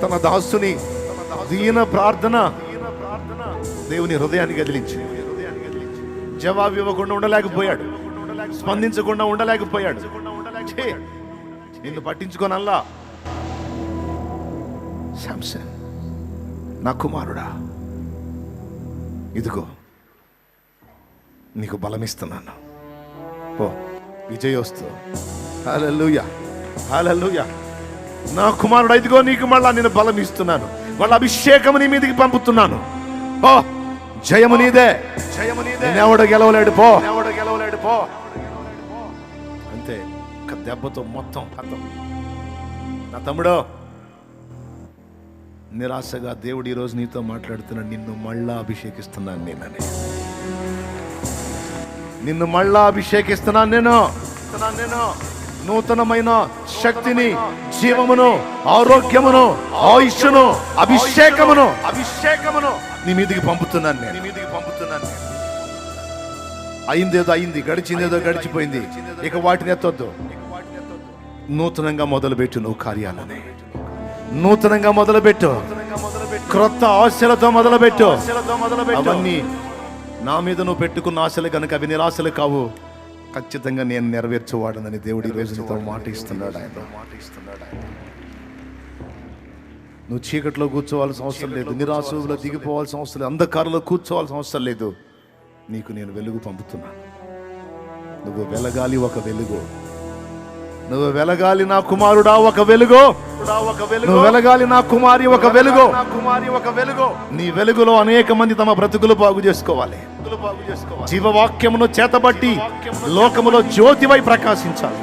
తన దాసుని దీన ప్రార్థన దేవుని హృదయాన్ని కదిలించి జవాబు ఇవ్వకుండా ఉండలేకపోయాడు, స్పందించకుండా ఉండలేకపోయాడు. ఛీ, నిన్ను పట్టించుకోనల్లా. శాంసన్, నా కుమారుడా, ఇదిగో నీకు బలమిస్తున్నాను, ఓ విజయోస్తు. హల్లెలూయా, హల్లెలూయా. నా కుమారుడు, ఇదిగో నీకు మళ్ళా నేను బలం ఇస్తున్నాను, వాళ్ళ అభిషేకము నీ మీదకి పంపుతున్నాను. ఓ జయము నీదే, జయము నీదే, ఎవడు గెలవలేడు పో, ఎవడు గెలవలేడు పో. అంతే, ఒక దెబ్బతో మొత్తం హతం. నా తమ్ముడు, నిరాశగా దేవుడు ఈరోజు నీతో మాట్లాడుతున్నాడు. నిన్ను మళ్ళా అభిషేకిస్తున్నాను నేనని, నిన్ను మళ్ళా అభిషేకిస్తున్నాను నేను. నూతనమైన శక్తిని, జీవమును, ఆరోగ్యమును, ఆయుష్ను, అభిషేకమును నీ మీదికి పంపుతున్నాను నేను. అయిందేదో అయింది, గడిచిందేదో గడిచిపోయింది, ఇక వాటిని ఎత్తొద్దు. నూతనంగా మొదలుపెట్టు నువ్వు కార్యాలని, నూతనంగా మొదలుపెట్టు, క్రొత్త ఆశలతో మొదలుపెట్టు. అవన్నీ నా మీద నువ్వు పెట్టుకున్న ఆశలు కనుక అవి నిరాశలు కావు. ఖచ్చితంగా నేను నెరవేర్చువాడనని దేవుడి రోజు నీతో మాట ఇస్తున్నాడు ఆయన. నువ్వు చీకట్లో కూర్చోవాల్సిన అవసరం లేదు, నిరాశలో దిగిపోవాల్సిన అవసరం లేదు, అంధకారంలో కూర్చోవాల్సిన అవసరం లేదు. నీకు నేను వెలుగు పంపుతున్నాను. నువ్వు వెలగాలి ఒక వెలుగు, నువ్వు వెలగాలి నా కుమారుడా ఒక వెలుగు, నువ్వు వెలగాలి నా కుమారి ఒక వెలుగు. నీ వెలుగులో అనేక మంది తమ బ్రతుకులు బాగు చేసుకోవాలి. జీవవాక్యమును చేతబట్టి లోకములో జ్యోతివై ప్రకాశించాలి.